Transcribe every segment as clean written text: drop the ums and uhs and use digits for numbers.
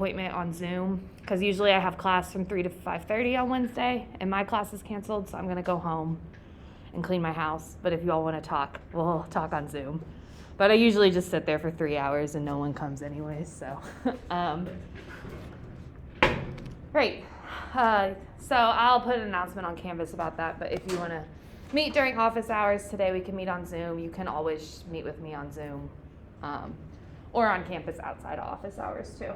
appointment on Zoom, because usually I have class from 3 to 5:30 on Wednesday, and my class is canceled, so I'm going to go home and clean my house. But if you all want to talk, we'll talk on Zoom. But I usually just sit there for 3 hours, and no one comes anyways, so. Great. So I'll put an announcement on Canvas about that, but if you want to meet during office hours today, we can meet on Zoom. You can always meet with me on Zoom, or on campus outside of office hours too.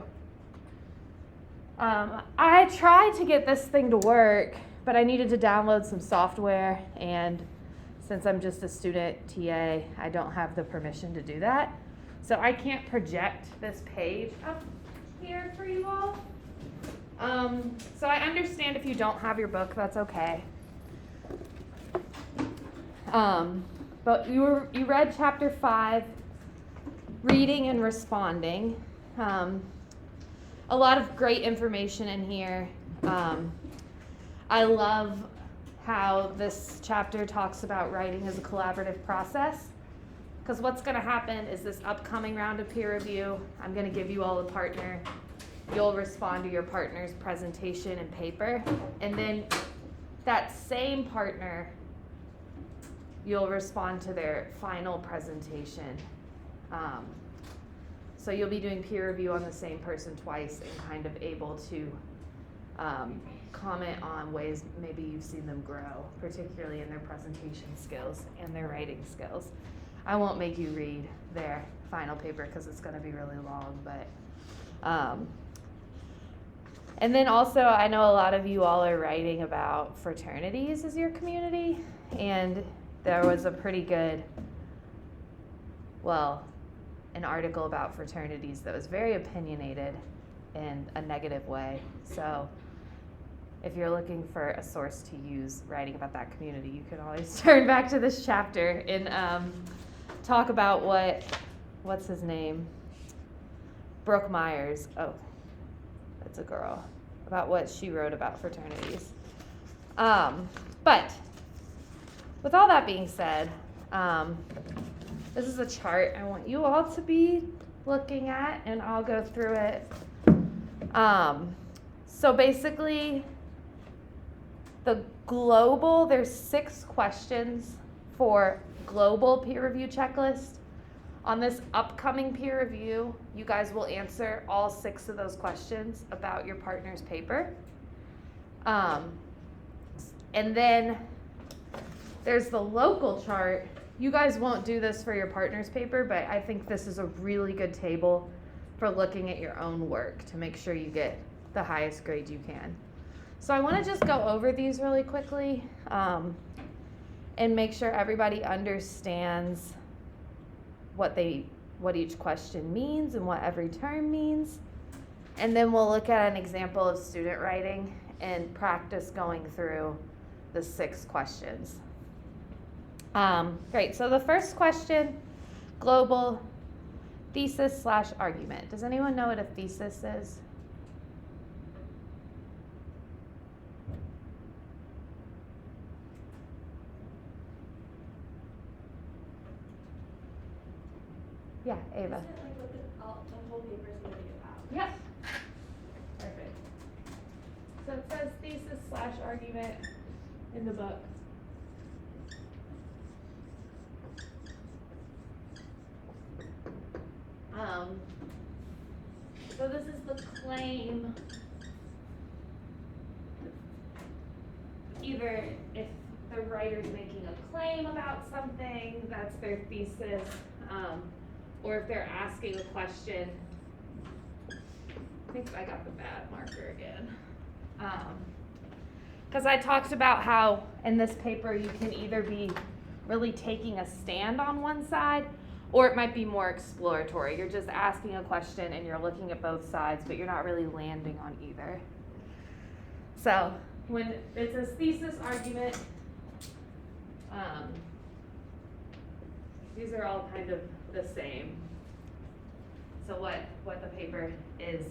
I tried to get this thing to work, but I needed to download some software, and since I'm just a student TA, I don't have the permission to do that. So I can't project this page up here for you all. So I understand if you don't have your book, that's okay. But you read chapter 5, reading and responding. A lot of great information in here. I love how this chapter talks about writing as a collaborative process, because what's going to happen is this upcoming round of peer review, I'm going to give you all a partner. You'll respond to your partner's presentation and paper, and then that same partner, you'll respond to their final presentation. So you'll be doing peer review on the same person twice and kind of able to comment on ways maybe you've seen them grow, particularly in their presentation skills and their writing skills. I won't make you read their final paper because it's going to be really long, but and then also I know a lot of you all are writing about fraternities as your community, and there was a pretty good, an article about fraternities that was very opinionated in a negative way. So if you're looking for a source to use writing about that community, you can always turn back to this chapter and talk about what's his name? Brooke Myers. Oh, that's a girl. About what she wrote about fraternities. But with all that being said, this is a chart I want you all to be looking at, and I'll go through it. So basically, there's 6 questions for global peer review checklist. On this upcoming peer review, you guys will answer all 6 of those questions about your partner's paper. And then there's the local chart. You guys won't do this for your partner's paper, but I think this is a really good table for looking at your own work to make sure you get the highest grade you can. So I want to just go over these really quickly and make sure everybody understands what each question means and what every term means. And then we'll look at an example of student writing and practice going through the 6 questions. Great, so the first question, global thesis/argument. Does anyone know what a thesis is? Yeah, Ava. Isn't it like what the whole paper is going to be about? Yep. Perfect. So it says thesis/argument in the book. So this is the claim. Either if the writer's making a claim about something, that's their thesis, or if they're asking a question. I think I got the bad marker again. Because I talked about how in this paper you can either be really taking a stand on one side, or it might be more exploratory. You're just asking a question and you're looking at both sides, but you're not really landing on either. So when it says thesis argument, these are all kind of the same. So what the paper is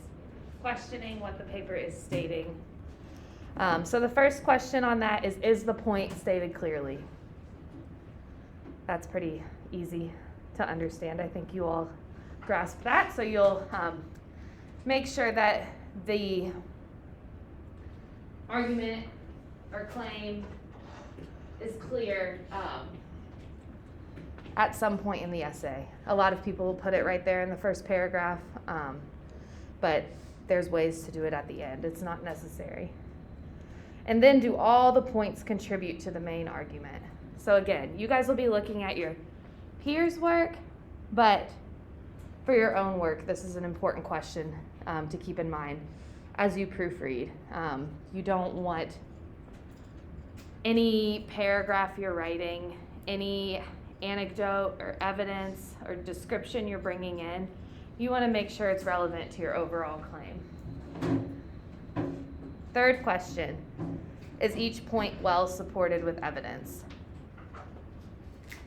questioning, what the paper is stating. So the first question on that is the point stated clearly? That's pretty easy to understand. I think you all grasp that, so you'll make sure that the argument or claim is clear at some point in the essay. A lot of people will put it right there in the first paragraph, but there's ways to do it at the end. It's not necessary. And then do all the points contribute to the main argument? So again, you guys will be looking at your peers' work, but for your own work, this is an important question to keep in mind as you proofread. You don't want any paragraph you're writing, any anecdote or evidence or description you're bringing in, you want to make sure it's relevant to your overall claim. Third question, is each point well supported with evidence?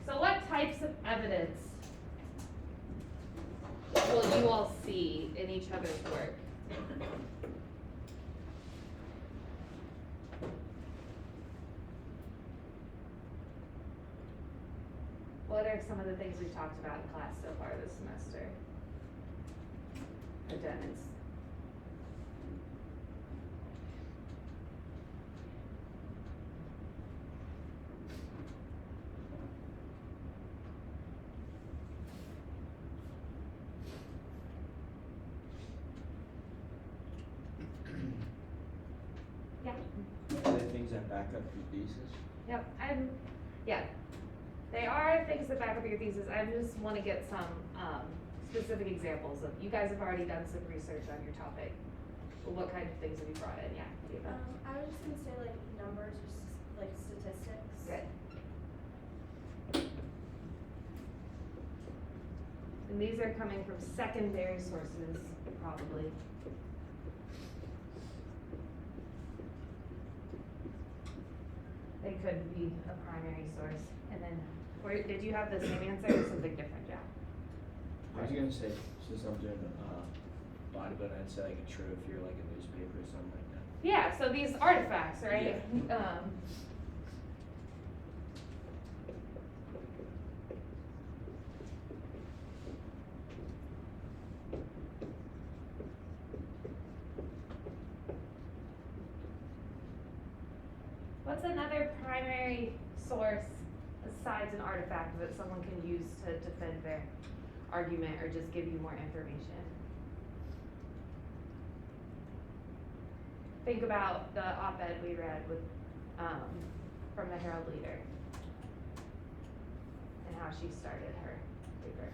So what types of evidence will you all see in each other's work? What are some of the things we've talked about in class so far this semester? Attendance. Yeah. Are there things that back up your thesis? Yep. Yeah. They are things that back up your thesis. I just want to get some specific examples of. You guys have already done some research on your topic. Well, what kind of things have you brought in? Yeah. Eva? I was just gonna say like numbers or like statistics. Good. And these are coming from secondary sources, probably. They could be a primary source. And then, did you have the same answer or something different, Jack? I was gonna say, since I'm doing bodybuilding, I'd say like a trophy or like a newspaper or something like that. Yeah, so these artifacts, right? What's another primary source besides an artifact that someone can use to defend their argument or just give you more information? Think about the op-ed we read with from the Herald Leader and how she started her paper.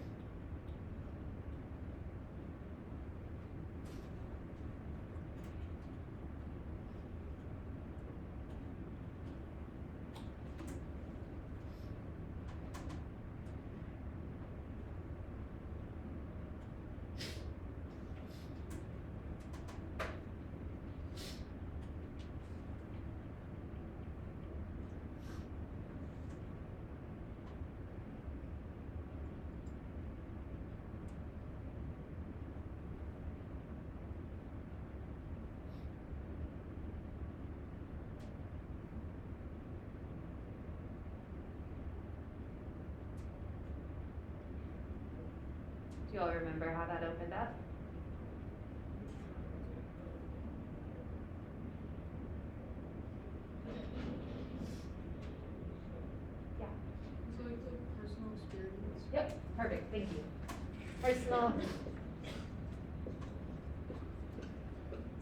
Do you all remember how that opened up? Yeah. So like the personal experience. Yep, perfect, thank you. Personal.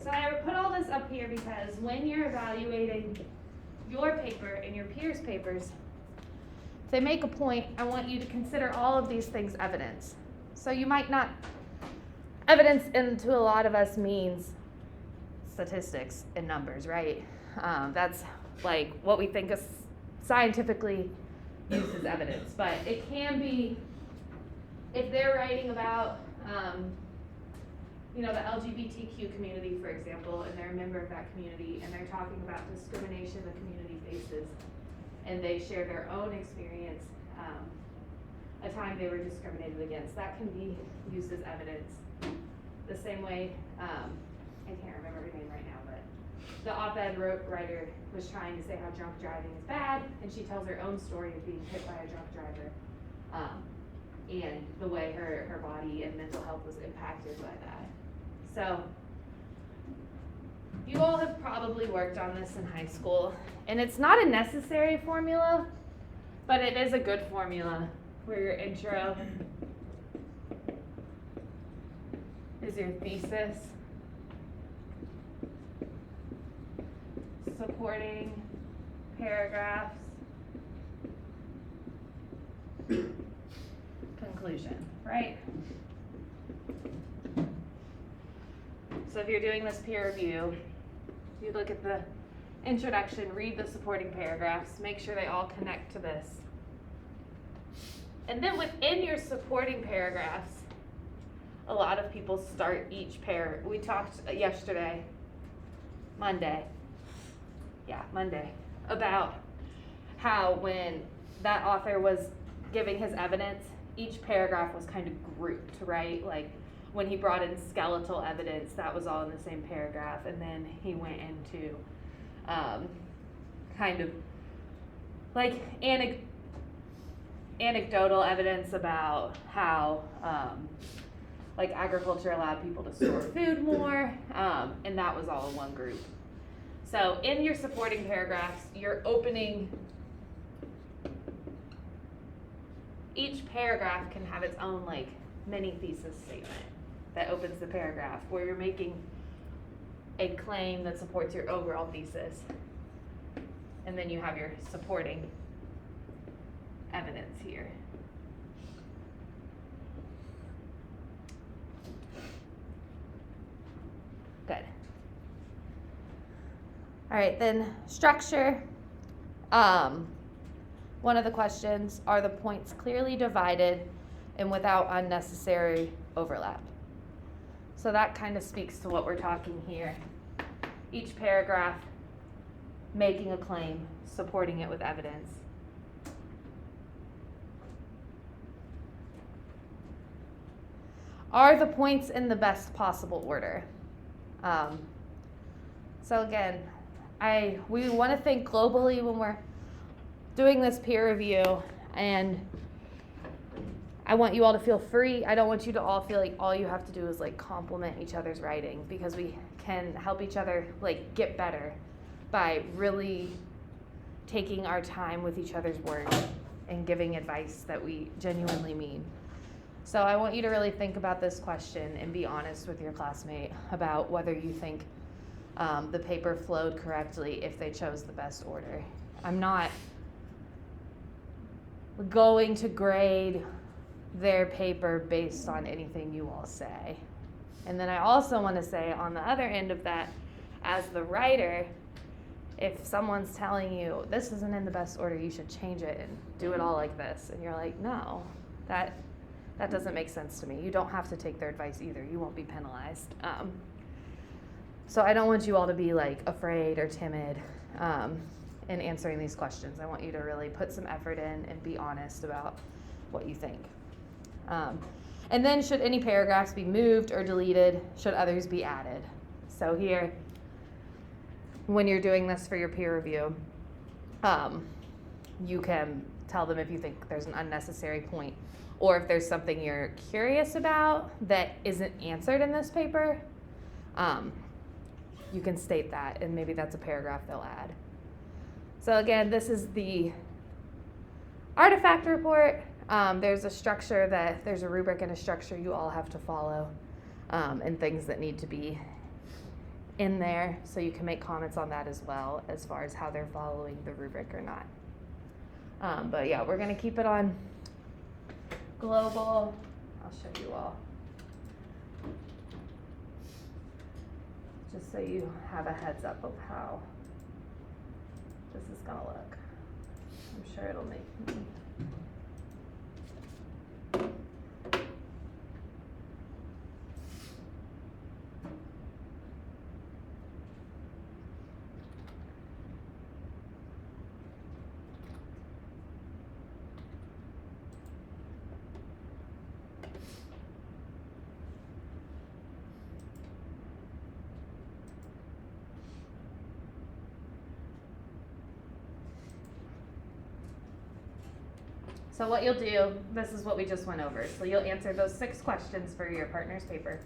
So I put all this up here because when you're evaluating your paper and your peers' papers, if they make a point, I want you to consider all of these things evidence. So you might not, evidence to a lot of us means statistics and numbers, right? That's like what we think is scientifically used as evidence, but it can be, if they're writing about, the LGBTQ community, for example, and they're a member of that community, and they're talking about discrimination the community faces, and they share their own experience, a time they were discriminated against, that can be used as evidence. The same way, I can't remember her name right now, but the op-ed writer was trying to say how drunk driving is bad, and she tells her own story of being hit by a drunk driver, and the way her body and mental health was impacted by that. So, you all have probably worked on this in high school, and it's not a necessary formula, but it is a good formula where your intro is your thesis, supporting paragraphs, conclusion, right? So if you're doing this peer review, you look at the introduction, read the supporting paragraphs, make sure they all connect to this. And then within your supporting paragraphs, a lot of people start each we talked yesterday, Monday, about how when that author was giving his evidence, each paragraph was kind of grouped, right? Like when he brought in skeletal evidence, that was all in the same paragraph, and then he went into kind of like anecdotal evidence about how like agriculture allowed people to store food more, and that was all in one group. So in your supporting paragraphs, you're opening, each paragraph can have its own like mini thesis statement that opens the paragraph where you're making a claim that supports your overall thesis. And then you have your supporting evidence here. Good. All right, then structure. One of the questions, are the points clearly divided and without unnecessary overlap? So that kind of speaks to what we're talking here. Each paragraph making a claim, supporting it with evidence. Are the points in the best possible order? So again, we want to think globally when we're doing this peer review, and I want you all to feel free. I don't want you to all feel like all you have to do is like compliment each other's writing, because we can help each other like get better by really taking our time with each other's work and giving advice that we genuinely mean. So I want you to really think about this question and be honest with your classmate about whether you think the paper flowed correctly if they chose the best order. I'm not going to grade their paper based on anything you all say. And then I also want to say on the other end of that, as the writer, if someone's telling you this isn't in the best order, you should change it and do it all like this, and you're like, no, that doesn't make sense to me. You don't have to take their advice either. You won't be penalized. So I don't want you all to be like afraid or timid in answering these questions. I want you to really put some effort in and be honest about what you think. And then should any paragraphs be moved or deleted? Should others be added? So here, when you're doing this for your peer review, you can tell them if you think there's an unnecessary point, or if there's something you're curious about that isn't answered in this paper, you can state that, and maybe that's a paragraph they'll add. So again, this is the artifact report. There's a rubric and a structure you all have to follow, and things that need to be in there, so you can make comments on that as well, as far as how they're following the rubric or not. But yeah, we're gonna keep it on global. I'll show you all, just so you have a heads up of how this is gonna look. I'm sure it'll make me. So what you'll do, this is what we just went over. So you'll answer those 6 questions for your partner's paper.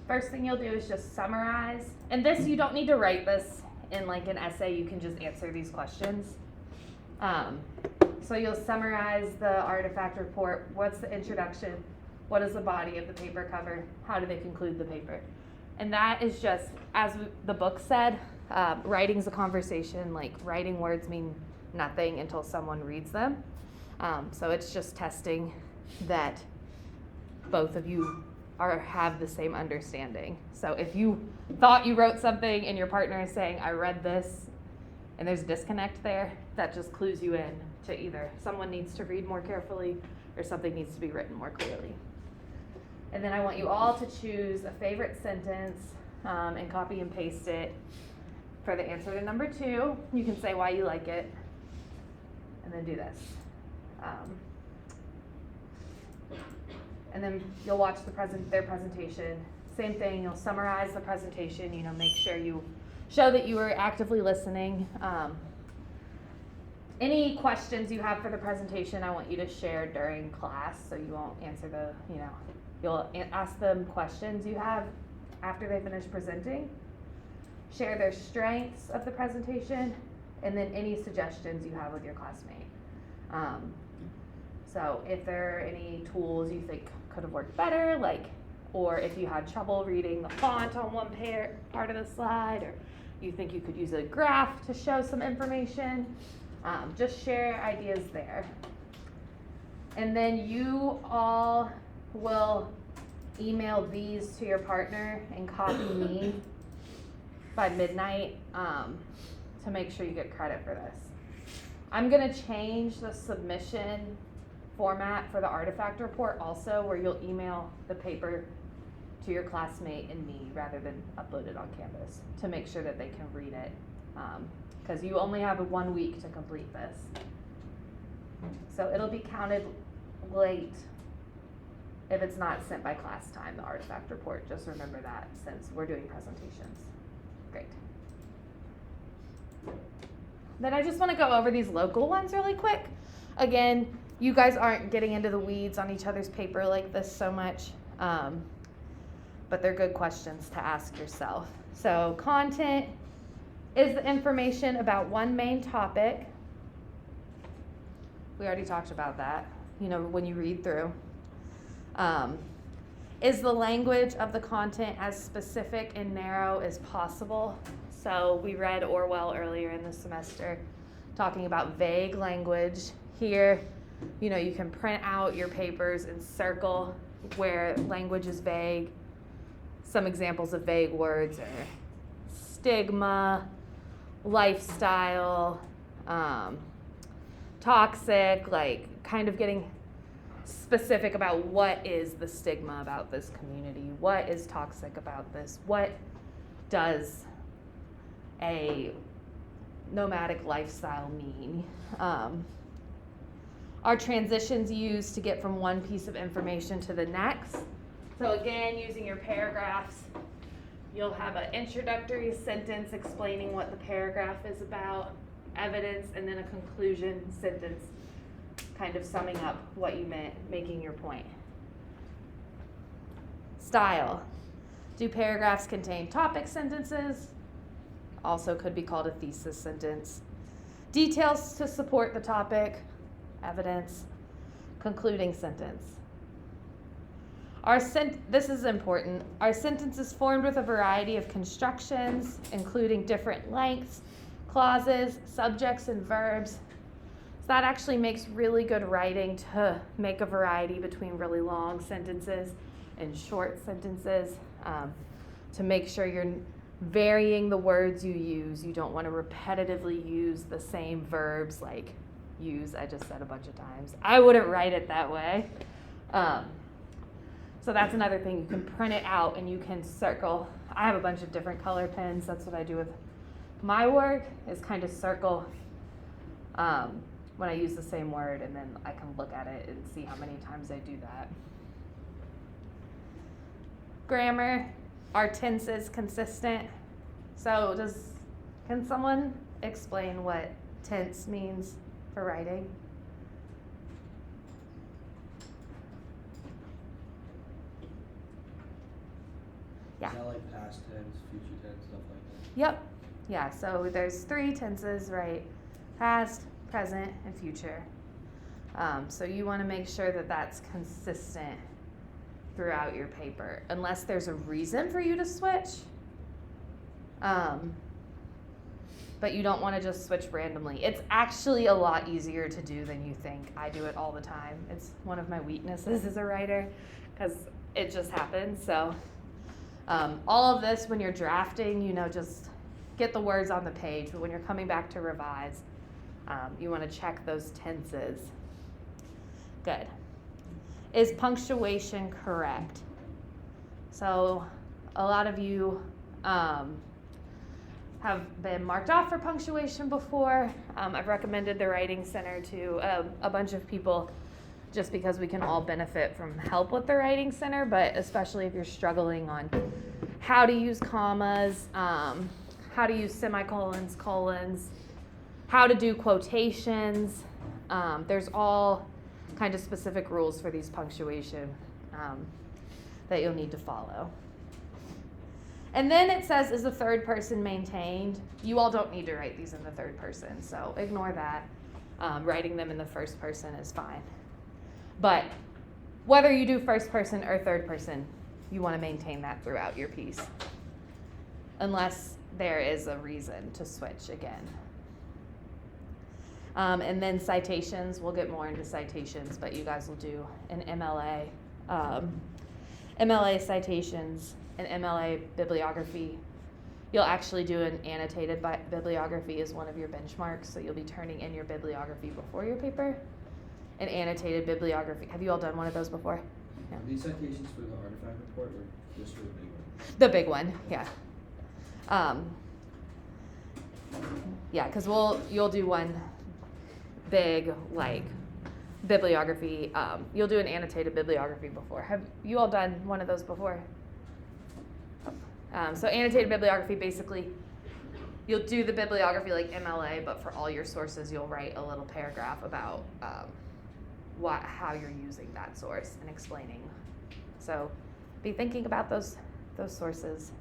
First thing you'll do is just summarize, and this, you don't need to write this in like an essay, you can just answer these questions. So you'll summarize the artifact report. What's the introduction? What is the body of the paper cover? How do they conclude the paper? And that is just, as the book said, writing's a conversation. Like, writing words mean nothing until someone reads them. So it's just testing that both of you have the same understanding. So if you thought you wrote something and your partner is saying, I read this, and there's a disconnect there, that just clues you in to either someone needs to read more carefully or something needs to be written more clearly. And then I want you all to choose a favorite sentence and copy and paste it for the answer to number 2. You can say why you like it, and then do this. And then you'll watch their presentation. Same thing, you'll summarize the presentation, make sure you show that you are actively listening. Any questions you have for the presentation, I want you to share during class, so you won't answer you'll ask them questions you have after they finish presenting. Share their strengths of the presentation, and then any suggestions you have with your classmate. So if there are any tools you think could have worked better, or if you had trouble reading the font on one part of the slide, or you think you could use a graph to show some information, just share ideas there. And then you all will email these to your partner and copy me by midnight to make sure you get credit for this. I'm going to change the submission format for the artifact report also, where you'll email the paper to your classmate and me rather than upload it on Canvas, to make sure that they can read it, because you only have 1 week to complete this. So it'll be counted late if it's not sent by class time, the artifact report. Just remember that, since we're doing presentations. Great. Then I just want to go over these local ones really quick. Again, you guys aren't getting into the weeds on each other's paper like this so much, but they're good questions to ask yourself. So content is the information about one main topic. We already talked about that, when you read through. Is the language of the content as specific and narrow as possible? So we read Orwell earlier in the semester, talking about vague language. Here, you can print out your papers and circle where language is vague. Some examples of vague words are stigma, lifestyle, toxic, kind of getting specific about what is the stigma about this community, what is toxic about this, what does a nomadic lifestyle mean. Are transitions used to get from one piece of information to the next? So again, using your paragraphs, you'll have an introductory sentence explaining what the paragraph is about, evidence, and then a conclusion sentence kind of summing up what you meant, making your point. Style. Do paragraphs contain topic sentences? Also could be called a thesis sentence. Details to support the topic, evidence, concluding sentence. This is important. Our sentence is formed with a variety of constructions, including different lengths, clauses, subjects, and verbs. So that actually makes really good writing, to make a variety between really long sentences and short sentences, to make sure you're varying the words you use. You don't want to repetitively use the same verbs, like use, I just said a bunch of times. I wouldn't write it that way. So that's another thing. You can print it out and you can circle. I have a bunch of different color pens. That's what I do with my work, is kind of circle when I use the same word, and then I can look at it and see how many times I do that. Grammar. Are tenses consistent? So can someone explain what tense means for writing? Yeah. Is that like past tense, future tense, stuff like that? Yep. Yeah, so there's 3 tenses, right? Past, present, and future. So you want to make sure that that's consistent throughout your paper, unless there's a reason for you to switch. But you don't want to just switch randomly. It's actually a lot easier to do than you think. I do it all the time. It's one of my weaknesses as a writer because it just happens. So all of this, when you're drafting, just get the words on the page. But when you're coming back to revise, you want to check those tenses. Good. Is punctuation correct? So a lot of you have been marked off for punctuation before. I've recommended the Writing Center to a bunch of people just because we can all benefit from help with the Writing Center, but especially if you're struggling on how to use commas, how to use semicolons, colons, how to do quotations. There's all kind of specific rules for these punctuation that you'll need to follow. And then it says, is the third person maintained? You all don't need to write these in the third person, so ignore that. Writing them in the first person is fine. But whether you do first person or third person, you want to maintain that throughout your piece, unless there is a reason to switch again. And then citations, we'll get more into citations, but you guys will do an MLA. MLA citations and MLA bibliography. You'll actually do an annotated bibliography as one of your benchmarks, so you'll be turning in your bibliography before your paper. An annotated bibliography. Have you all done one of those before? Are these citations for the artifact report or just for the big one? The big one, yeah. Yeah, because you'll do one big, bibliography. You'll do an annotated bibliography before. Have you all done one of those before? So annotated bibliography, basically, you'll do the bibliography like MLA, but for all your sources, you'll write a little paragraph about how you're using that source and explaining. So be thinking about those sources.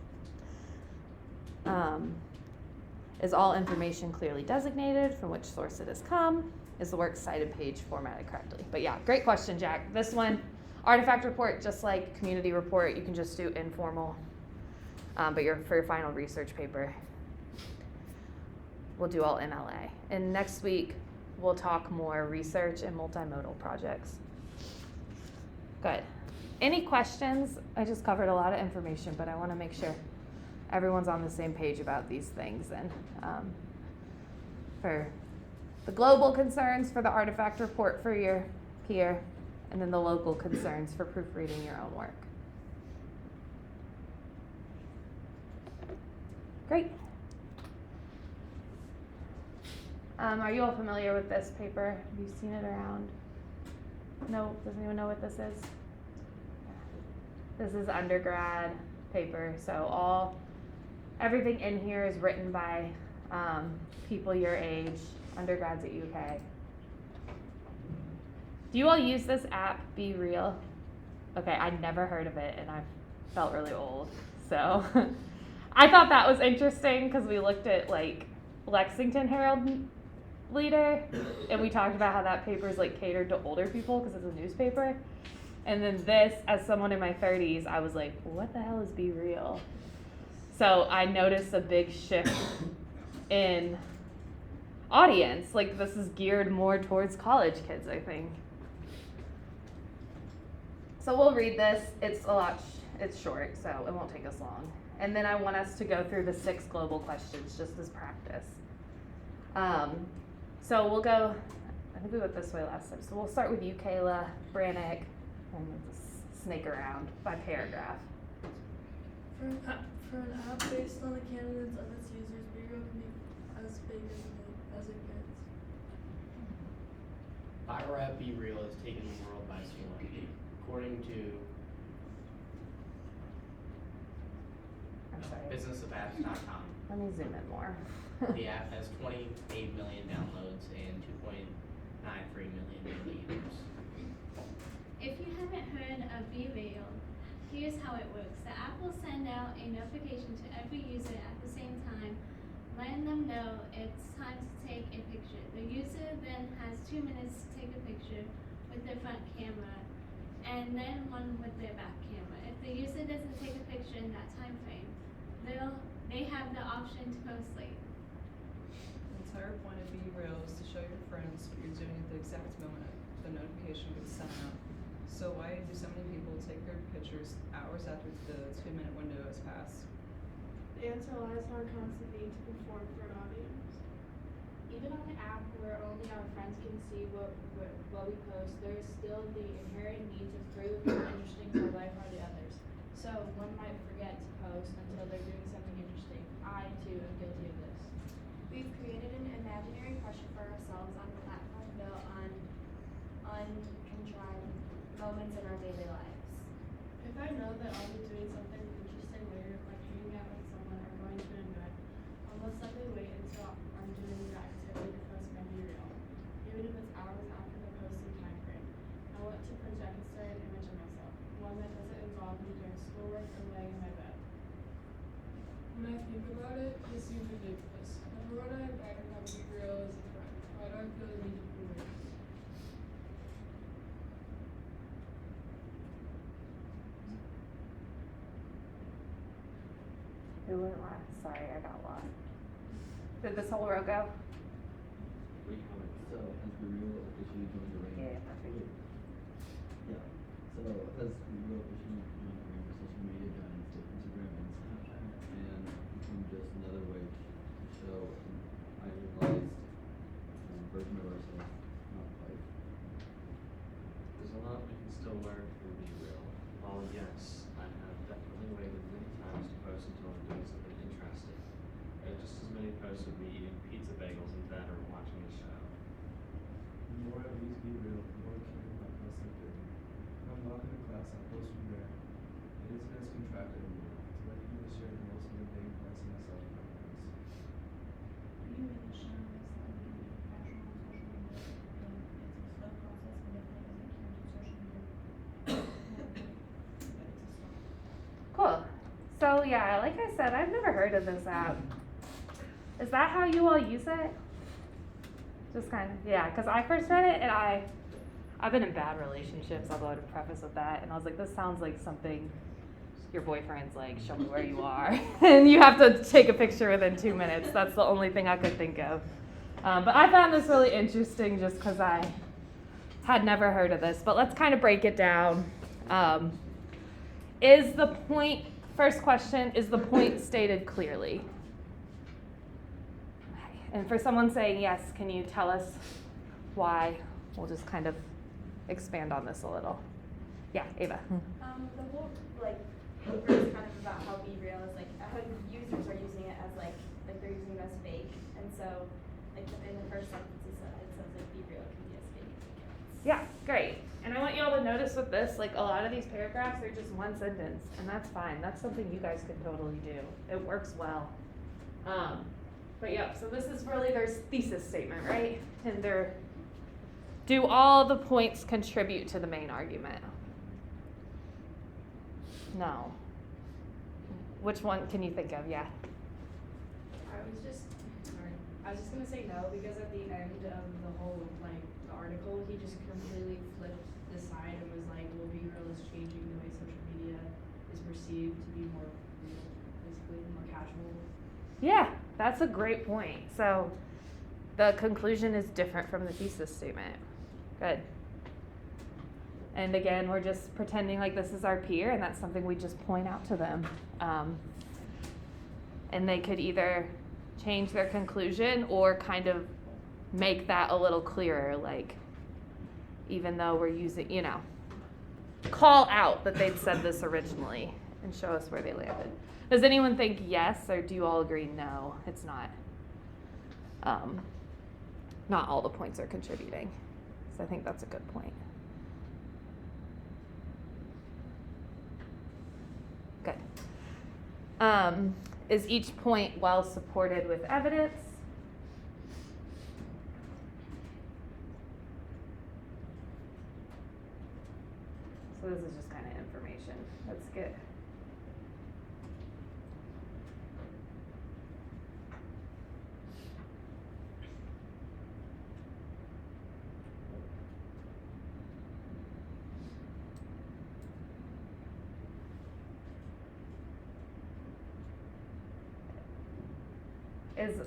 Is all information clearly designated from which source it has come? Is the works cited page formatted correctly? But yeah, great question, Jack. This one, artifact report, just like community report, you can just do informal. But for your final research paper, we'll do all MLA. And next week, we'll talk more research and multimodal projects. Good. Any questions? I just covered a lot of information, but I want to make sure everyone's on the same page about these things. And for the global concerns for the artifact report for your peer, and then the local concerns for proofreading your own work. Great. Are you all familiar with this paper? Have you seen it around? No? Does anyone know what this is? This is undergrad paper, so everything in here is written by people your age, undergrads at UK. Do you all use this app, Be Real? Okay, I'd never heard of it, and I felt really old, so I thought that was interesting because we looked at Lexington Herald Leader, and we talked about how that paper is catered to older people because it's a newspaper. And then this, as someone in my 30s, I was like, what the hell is Be Real? So I noticed a big shift in audience. This is geared more towards college kids, I think. So we'll read this. It's it's short, so it won't take us long. And then I want us to go through the 6 global questions just as practice. So we'll go, I think we went this way last time. So we'll start with you, Kayla, Brannick, and we'll just snake around by paragraph. For an app based on the candidates of its users, Be Real can be as big as it gets. Our app Be Real has taken the world by storm. According to I'm sorry. businessofapps.com, Let me zoom in more. the app has 28 million downloads and 2.93 million daily users. If you haven't heard of Be Real, Here's how it works. The app will send out a notification to every user at the same time, letting them know it's time to take a picture. The user then has 2 minutes to take a picture with their front camera and then one with their back camera. If the user doesn't take a picture in that time frame, they have the option to post late. The entire point of Be Real is to show your friends what you're doing at the exact moment the notification gets sent out. So why do so many people take their pictures hours after the 2-minute window has passed? The answer lies in our constant need to perform for an audience. Even on the app where only our friends can see what we post, there is still the inherent need to prove how interesting to our life are the others. So one might forget to post until they're doing something interesting. I, too, am guilty of this. We've created an imaginary pressure for ourselves on a platform built on uncontrived moments in our daily lives. If I know that I'll be doing something interesting later, like hanging out with someone or going to an event, I'll most likely wait until I'm doing the activity to post my Be Real, even if it's hours after the posting time frame. I want to project a certain image of myself, one that doesn't involve me doing schoolwork or laying in my bed. When I think about it, it seems ridiculous. Everyone I invite and have Be Real is a friend. Why do I feel the need to prove it? Who went last? Sorry, I got lost. Did this whole row go? Great comment. So, as Be Real officially joined the ring. Yeah, perfect. Yeah. So, as Be Real officially joined the ring for social media giants like Instagram and Snapchat, and become just another way to show an idealized version of ourselves, not quite. There's a lot we can still learn from Be Real. While yes, I have definitely waited many times to post until I'm doing something interesting. There are just as many posts of me eating pizza bagels in bed or watching a show. The more I use Be Real, the more caring my posts are doing. When I'm walking to class, I post from there. It isn't as contracted anymore. It's like me to share the most mundane parts of myself with my friends. You make a show is something you can be professional on social media, and it's a slow process, and if it doesn't care to social media, but it's a slow. Cool. So yeah, like I said, I've never heard of this app. Is that how you all use it? Just kind of, yeah, because I first read it and I've been in bad relationships, I'll go to preface with that, and I was like, this sounds like something your boyfriend's like, show me where you are, and you have to take a picture within 2 minutes. That's the only thing I could think of. But I found this really interesting just because I had never heard of this, but let's kind of break it down. Is the point, first question, is the point stated clearly? Okay. And for someone saying yes, can you tell us why? We'll just kind of expand on this a little. Yeah, Ava. The whole paper is kind of about how Be Real is how users are using it as they're using it as fake, and so in the first sentence it says Be Real can be as fake as it gets. Yeah, great. And I want you all to notice with this, a lot of these paragraphs are just one sentence, and that's fine. That's something you guys can totally do. It works well. But yeah, so this is really their thesis statement, right? And do all the points contribute to the main argument? No. Which one can you think of? Yeah. I was just gonna say no, because at the end of the whole the article, he just completely flipped the side and was like, well, Be Real is changing the way social media is perceived to be more real, basically more casual. Yeah, that's a great point. So the conclusion is different from the thesis statement. Good. And again, we're just pretending like this is our peer, and that's something we just point out to them. And they could either change their conclusion or kind of make that a little clearer, even though we're using, call out that they'd said this originally and show us where they landed. Does anyone think yes, or do you all agree no, it's not? Not all the points are contributing. So I think that's a good point. Good. Is each point well supported with evidence? So this is just kind of information. That's good.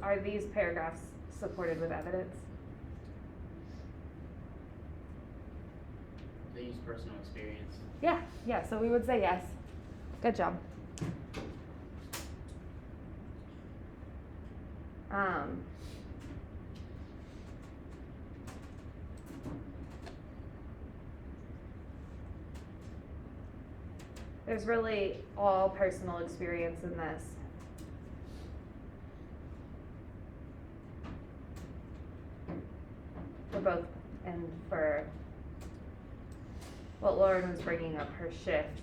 are these paragraphs supported with evidence? They use personal experience. Yeah, so we would say yes. Good job. There's really all personal experience in this. For both, and for what Lauren was bringing up, her shift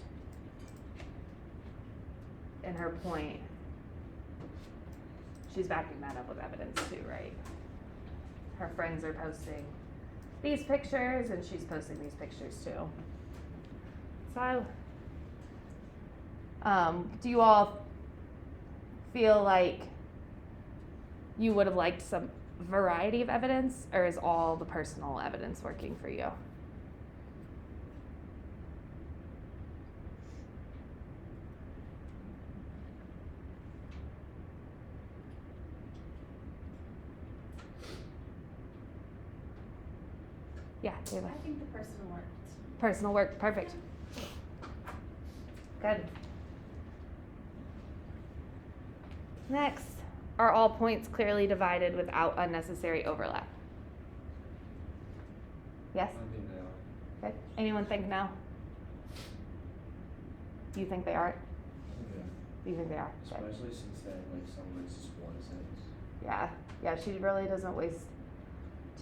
and her point. She's backing that up with evidence too, right? Her friends are posting these pictures and she's posting these pictures too. So, do you all feel like you would have liked some variety of evidence, or is all the personal evidence working for you? Yeah, Ava. I think the personal worked. Personal work, perfect. Good. Next, are all points clearly divided without unnecessary overlap? Yes? I think they are. Good. Anyone think no? Do you think they are? Yeah. Do you think they are? Good. Especially since then, like, some of it's just one sentence. Yeah, she really doesn't waste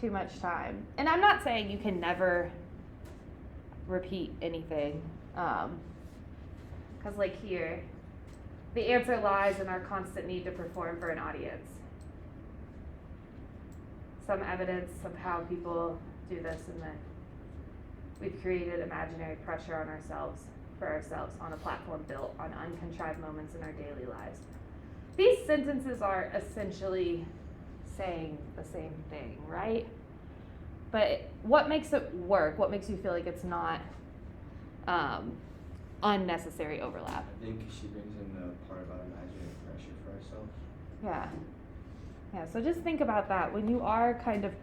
too much time. And I'm not saying you can never repeat anything. 'Cause like here, the answer lies in our constant need to perform for an audience. Some evidence of how people do this, and then we've created imaginary pressure on ourselves, for ourselves, on a platform built on uncontrived moments in our daily lives. These sentences are essentially saying the same thing, right? But what makes it work? What makes you feel like it's not unnecessary overlap? I think she brings in the part about imaginary pressure for ourselves. Yeah, so just think about that. When you are kind of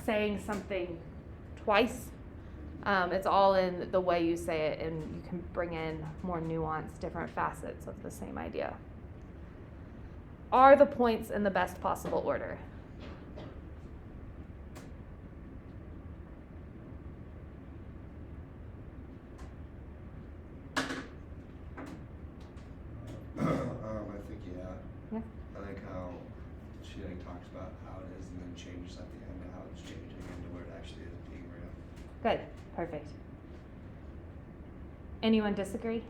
saying something twice, it's all in the way you say it, and you can bring in more nuanced, different facets of the same idea. Are the points in the best possible order? I think Yeah. I like how she like talks about how it is and then changes at the end of how it's changing into where it actually is being real. Good, perfect. Anyone disagree?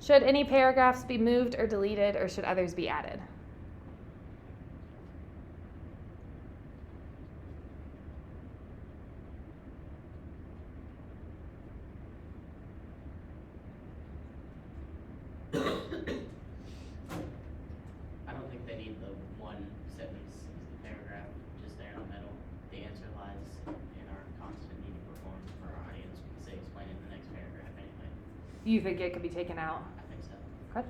Should any paragraphs be moved or deleted, or should others be added? I don't think they need the one sentence as the paragraph just there in the middle. The answer lies in our constant need to perform for our audience, because they explain it in the next paragraph anyway. You think it could be taken out? I think so. Okay.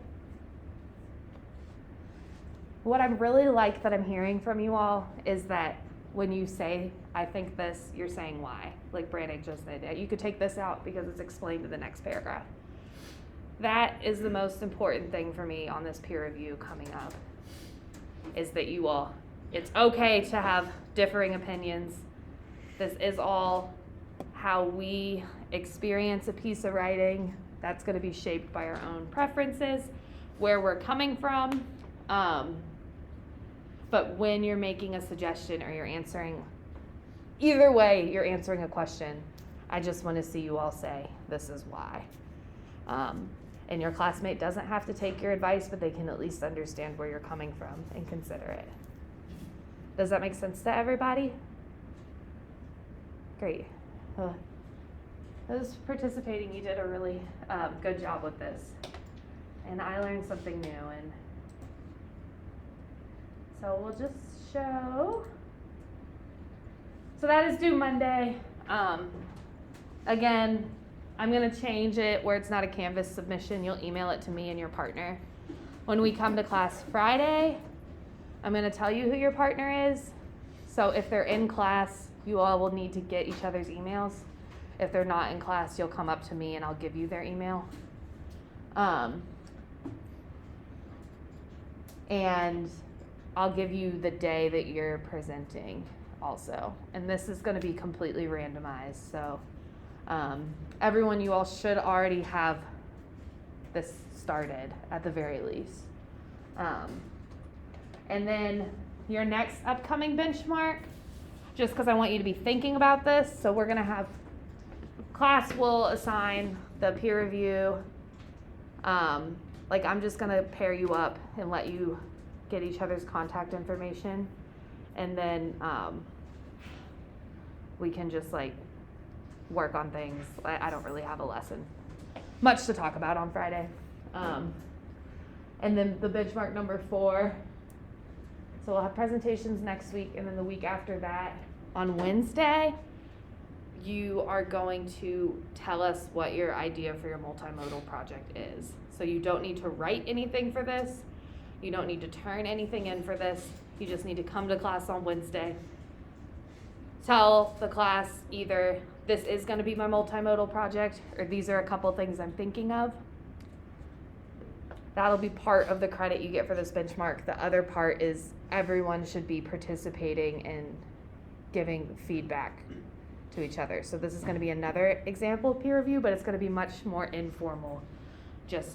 What I really like that I'm hearing from you all is that when you say, I think this, you're saying why. Like Brandon just said, you could take this out because it's explained in the next paragraph. That is the most important thing for me on this peer review coming up, is that you all, it's okay to have differing opinions. This is all how we experience a piece of writing. That's going to be shaped by our own preferences, where we're coming from. But when you're making a suggestion or you're answering, either way, you're answering a question, I just want to see you all say, this is why. And your classmate doesn't have to take your advice, but they can at least understand where you're coming from and consider it. Does that make sense to everybody? Great. Those participating, you did a really good job with this. And I learned something new, and so we'll just show. So that is due Monday. Again, I'm gonna change it where it's not a Canvas submission, you'll email it to me and your partner. When we come to class Friday, I'm gonna tell you who your partner is. So if they're in class, you all will need to get each other's emails. If they're not in class, you'll come up to me and I'll give you their email. And I'll give you the day that you're presenting also. And this is gonna be completely randomized, so everyone, you all should already have this started at the very least. And then your next upcoming benchmark, just because I want you to be thinking about this, so we're gonna have, class will assign the peer review. Like I'm just gonna pair you up and let you get each other's contact information, and then we can just like work on things. I don't really have a lesson much to talk about on Friday. And then the benchmark number 4. So we'll have presentations next week, and then the week after that, on Wednesday, you are going to tell us what your idea for your multimodal project is. So you don't need to write anything for this. You don't need to turn anything in for this. You just need to come to class on Wednesday. Tell the class either this is going to be my multimodal project, or these are a couple things I'm thinking of. That'll be part of the credit you get for this benchmark. The other part is everyone should be participating in giving feedback to each other. So this is going to be another example of peer review, but it's going to be much more informal. Just